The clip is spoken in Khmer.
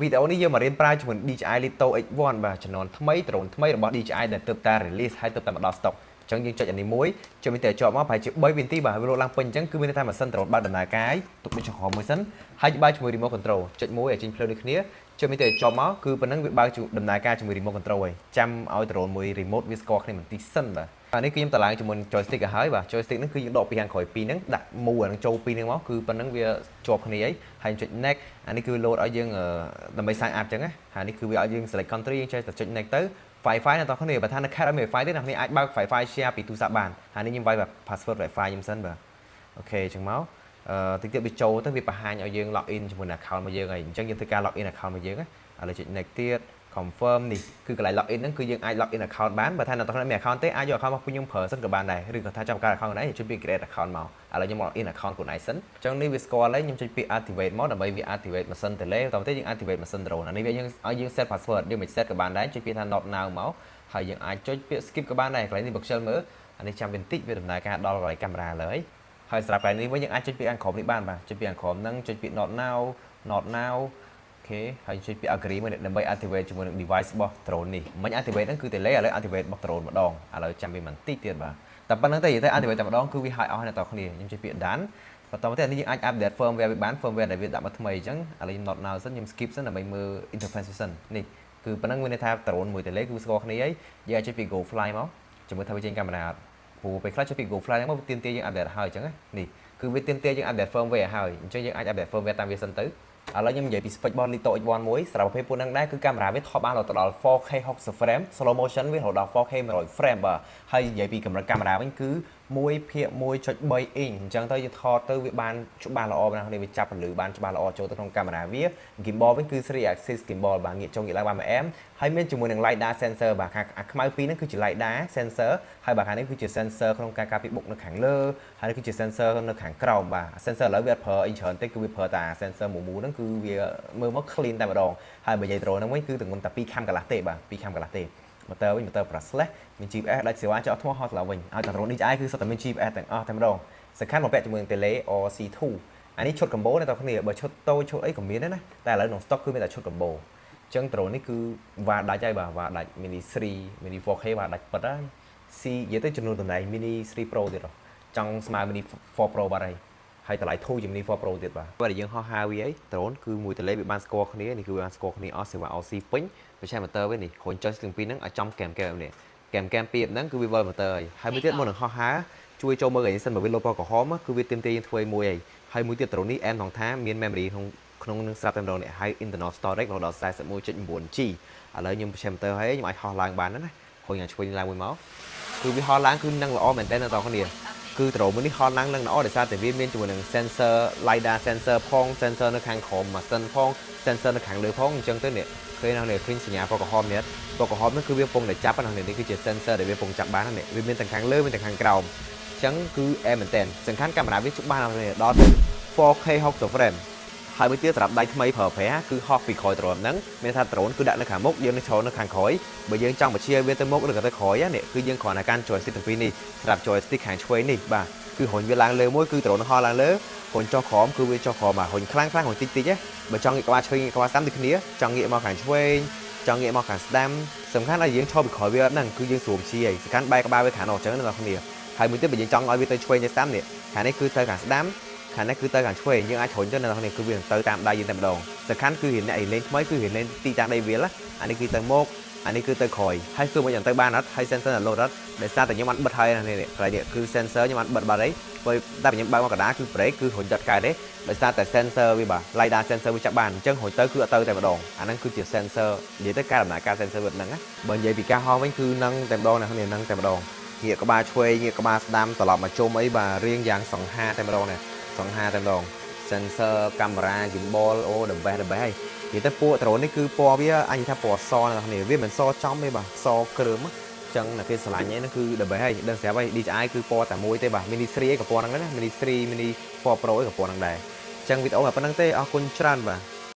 វីដេអូនេះយើងមករៀនប្រើជាមួយ DJI Lito X1 បាទជំនាន់ថ្មីដ្រូនថ្មីរបស់ DJI ដែលទើបតែ release ហើយទើបតែមកដល់ stock អញ្ចឹងយើងចុចអានេះមួយជួយមានតែជាប់មកប្រហែលជា3វិនាទីបាទវាលោតឡើងពេញអញ្ចឹងគឺមានតែម៉ាស៊ីនដ្រូនបើកដំណើរការទុកដូចចង្ហមួយសិនហើយបើកជាមួយ remote control ចុចមួយឲ្យចេញភ្លើងដូចគ្នាជួយមានតែជាប់មកគឺប៉ុណ្ណឹងវាបើកដំណើរការជាមួយ remote control ហើយចាំឲ្យដ្រូនមួយ remote វាស្គាល់គ្នាបន្តិចសិនបាទអានេះគឺខ្ញុំតឡើងជាមួយ joystick ឲ្យហើយបាទ joystick ហ្នឹងគឺយើងដកពីខាងក្រោយពីរហ្នឹងដាក់មូអាហ្នឹងចូលពីរហ្នឹងមកគឺប៉ុណ្ណឹងវាជាប់គ្នាហើយចុច next អានេះគឺ load ឲ្យយើងដើម្បី sign up អញ្ចឹងណាហើយនេះគឺវាឲ្យយើង select country យើងចេះតែចុច next ទៅ Wi-Fi នៅតគ្នាបើថានៅខេត្តអត់មាន Wi-Fi ទេអ្នកគ្នាអាចបើក Wi-Fi share ពីទូរស័ព្ទបានហើយនេះខ្ញុំវាយ password Wi-Fi ខ្ញុំសិនបាទអូខេអញ្ចឹងមកតិចទៀតវាចូលទៅវាបង្ហាញឲ្យយើង log in ជាមួយនឹង account របស់យើងហើយអញ្ចឹងយើងធ្វើការ log in account របស់យើងណាឥឡូវចុច next ទៀត confirm នេះគឺកន្លែង log in ហ្នឹងគឺយើងអាច log in account បានបើថានៅក្នុងមាន account ទេអាចយក account របស់ខ្ញុំប្រើសិនក៏បានដែរឬក៏ថាចាំការ account ដែរជួយពី create account មកឥឡូវខ្ញុំ log in account ខ្លួនឯងសិនអញ្ចឹងនេះវាស្គាល់ហើយខ្ញុំចុចពី activate មកដើម្បីវា activate ម៉ាស៊ីន tele បន្តទៅយើង activate ម៉ាស៊ីន drone អានេះវាយើងឲ្យយើង set password យើងមិន set ក៏បានដែរចុចពីថា not now មកហើយយើងអាចចុចពាក្យ skip ក៏បានដែរកន្លែងនេះបើខ្ជិលមើលអានេះចាំវាបន្តិចវាដំណើរការដល់កន្លែងកាមេរ៉ាលើហើយសម្រាប់កន្លែងនេះវិញយើងអាចចុចពីខាងក្រោមនេះបានបាទចុចពីខាងក្រោមហ្នឹងចុចពី not now អូខេហើយចុចពី agree មួយដើម្បី activate ជាមួយនឹង device របស់ drone នេះមិន activate ហ្នឹងគឺ tele ឥឡូវ activate របស់ drone ម្ដងឥឡូវចាំវាបន្តិចទៀតបាទតែប៉ុណ្្នឹងទេនិយាយទៅ activate តែម្ដងគឺវាហើយអស់អ្នកនរគ្នាខ្ញុំចុចពី done បន្តមកទៀតនេះយើងអាច update firmware វាបាន firmware ដែលវាដាក់មកថ្មីអញ្ចឹងឥឡូវខ្ញុំ not now សិនខ្ញុំ skip សិនដើម្បីមើល interface សិននេះគឺប៉ុណ្្នឹងមានន័យថា drone មួយ tele គឺស្គាល់គ្នាហើយយើងអាចចុចពី go fly មកជាមួយថាវាចេញកាមេរ៉ាព្រោះពេលខ្លះចុចពី go fly មកវាទាមទារយើង update ហើយអញ្ចឹងនេះគឺវាទាមទារយើង update firmware ហើយអញ្ចឹងយើងអាច update firmware តាមវាសិនទៅឥឡូវខ្ញុំនិយាយពី spec របស់ Lito X1 មួយស្រាប់ប្រភេទពួកហ្នឹងដែរគឺកាមេរ៉ាវាថតបានរហូតដល់ 4K 60 frame slow motion វារហូតដល់ 4K 100 frame បាទហើយនិយាយពីកម្រិតកាមេរ៉ាវិញគឺ1/1.3 អ៊ីងអញ្ចឹងទៅយើងថតទៅវាបានច្បាស់ល្អណាស់នេះវាចាប់ពន្លឺបានច្បាស់ល្អចូលទៅក្នុងកាមេរ៉ាវា gimbal វិញគឺ 3 axis gimbal បាទងាកចុងងាកឡើងបាន1 amp ហើយមានជាមួយនឹង lidar sensor បាទខាងខ្មៅពីរហ្នឹងគឺជា lidar sensor ហើយបាទខាងនេះគឺជា sensor ក្នុងការការពីបុកនៅខាងលើហើយនេះគឺជា sensor នៅខាងក្រោមបាទ sensor ឥឡូវវាអត់ប្រើអីច្រើនទេគឺវាប្រើតែ sensor មូហ្នឹងគឺវាមើលមក clean តែម្ដងហើយបើនិយាយ drone ហ្នឹងវិញគឺទម្ងន់តែ2ខាំកន្លះទេបាទ2ខាំកន្លះទេmotor វិញ motor Prasless មាន GPS ដាច់សេវាចោលថ្មហត់ឡើងវិញហើយតែ drone DJI គឺសុទ្ធតែមាន GPS ទាំងអស់តែម្ដងសំខាន់មកពាក់ជាមួយនឹង Tele OC2 អានេះឈុត combo អ្នកនរគ្នាបើឈុតតូចឈុតអីក៏មានដែរណាតែឥឡូវក្នុង stock គឺមានតែឈុត combo អញ្ចឹង drone នេះគឺវ៉ាដាច់ហើយបាទវ៉ាដាច់ mini 3 mini 4K វ៉ាដាច់ពិតហើយ C និយាយទៅចំនួនតំណែង mini 3 Pro ទៀតចង់ស្មើ mini 4 Pro បាត់ហើយតម្លៃធូរជាង mini 4 Pro ទៀតបាទបើយើងហោះហើរវាអី drone គឺមួយ Tele វាបានស្គាល់គ្នានេះគឺបានស្គាល់គ្នាអស់សេវា OC ពេញប្រឆាំង motor វិញនេះគ្រាន់ចុចទាំងពីរហ្នឹងឲ្យចំកែមនេះកែមពីហ្នឹងគឺវាវិល motor ហើយមួយទៀតមុននឹងហោះហើរជួយចូលមើលកន្លែងសិនបើវាលោតពណ៌ក្រហមគឺវាទាមទារយើងធ្វើមួយហើយមួយទៀត drone នេះ M ថងថាមាន memory ក្នុងនឹងស្រាប់តែម្ដងនេះហើយ internal storage រហូតដល់ 41.9G ឥឡូវខ្ញុំប្រឆាំង motor ហើយខ្ញុំអាចហោះឡើងបានណាហុញឲ្យឆ្វេងឡើងមួយមកគឺវាហោះឡើងគឺនឹងល្អមែនតើអ្នកនរគ្នាគឺ drone មួយនេះហោះឡើងនឹងល្អដោយសារតែវាមានជាមួយនឹង sensor lidar sensor ផង sensor នៅខាងក្រោមម៉ាស៊ីនផង sensor នៅខាងលើផងអញ្ចឹងទៅនេះឃើញនៅឃើញសញ្ញាពណ៌ក្រហមនេះពណ៌ក្រហមនោះគឺវាពងតែចាប់ហ្នឹងនេះគឺជា sensor ដែលវាពងចាប់បាននេះវាមានទាំងខាងលើមានទាំងខាងក្រោមអញ្ចឹងគឺអែមែនតើសំខាន់កាមេរ៉ាវាច្បាស់ណាស់នេះដល់ 4K 60 frame ហើយមួយទៀតសម្រាប់ដៃថ្មីប្រើប្រាស់គឺហោះពីក្រោយ drone ហ្នឹងមានថា drone គឺដាក់នៅខាងមុខយើងនឹងឈរនៅខាងក្រោយបើយើងចង់បញ្ជាវាទៅមុខឬក៏ទៅក្រោយនេះគឺយើងគ្រាន់តែកាន់ joystick ទាំងពីរនេះសម្រាប់ joystick ខាងឆ្វេងនេះបាទគឺរុញវាឡើងលើមួយគឺ drone ហោះឡើងលើរុញចុះក្រោមគឺវាចុះក្រោមបាទរុញខ្លាំងរុញតិចបើចង់ងាកក្បាលឆ្វេងងាកក្បាលស្ដាំដូចគ្នាចង់ងាកមកខាងឆ្វេងចង់ងាកមកខាងស្ដាំសំខាន់ឲ្យយើងឈរពីក្រោយវាអត់ហ្នឹងគឺយើងស្រួលជាយសំខាន់បែរក្បាលវាខាងនោះអញ្ចឹងអ្នកនរគ្នាហើយមួយទៀតបើយើងចង់ឲ្យវាទៅឆ្វេងទៅស្ដាំនេះខាងនេះគឺទៅខាងស្ដាំខាងនេះគឺទៅខាងឆ្វេងយើងអាចរុញទៅអ្នកនរគ្នាគឺវាទៅតាមដៃយើងតែម្ដងសំខាន់គឺអ្នកលេងថ្មីគឺលេងទីតាំងដៃវាលអានេះគឺទៅមុខអានេះគឺទៅក្រោយហើយគឺមិនយ៉ាងទៅបានអត់ហើយ sensor អត់លោតអត់ដោយសារតែខ្ញុំបានបិទហើយនេះកន្លែងនេះគឺ sensor ខ្ញុំបានបិទបាត់ហើយពេលតែខ្ញុំបើកមកកណ្ដាលគឺ brake គឺរុញចាត់កើតទេដោយសារតែ sensor វាបាទ lidar sensor វាចាប់បានអញ្ចឹងរុញទៅគឺអត់ទៅតែម្ដងអាហ្នឹងគឺជា sensor និយាយទៅការដំណើរការ sensor វាហ្នឹងណាបើនិយាយពីការហោះវិញគឺនឹងតែម្ដងណាគ្នានឹងតែម្ដងងាកក្បាលឆ្វេងងាកក្បាលស្ដាំត្រឡប់មកជុំអីបាទរៀងយ៉ាងសង្ហាតែម្ដងនេះសង្ហាតែម្ដង sensor កាមេរ៉ា gimbal អូ the best ហើយនិយាយទៅពួក drone នេះគឺពណ៌វាអញថាពណ៌សណាគ្នាវាមិនសចំទេបាទសគ្រើមចឹងតែគេឆ្លាញ់ហ្នឹងគឺ the best ហើយដឹងស្រាប់ហើយ DJI គឺពណ៌តែមួយទេបាទ mini 3 អីក៏ពណ៌ហ្នឹងដែរណា mini 3 mini 4 Pro អីក៏ពណ៌ហ្នឹងដែរចឹងវីដេអូតែប៉ុណ្្នឹងទេអរគុណច្រើនបាទ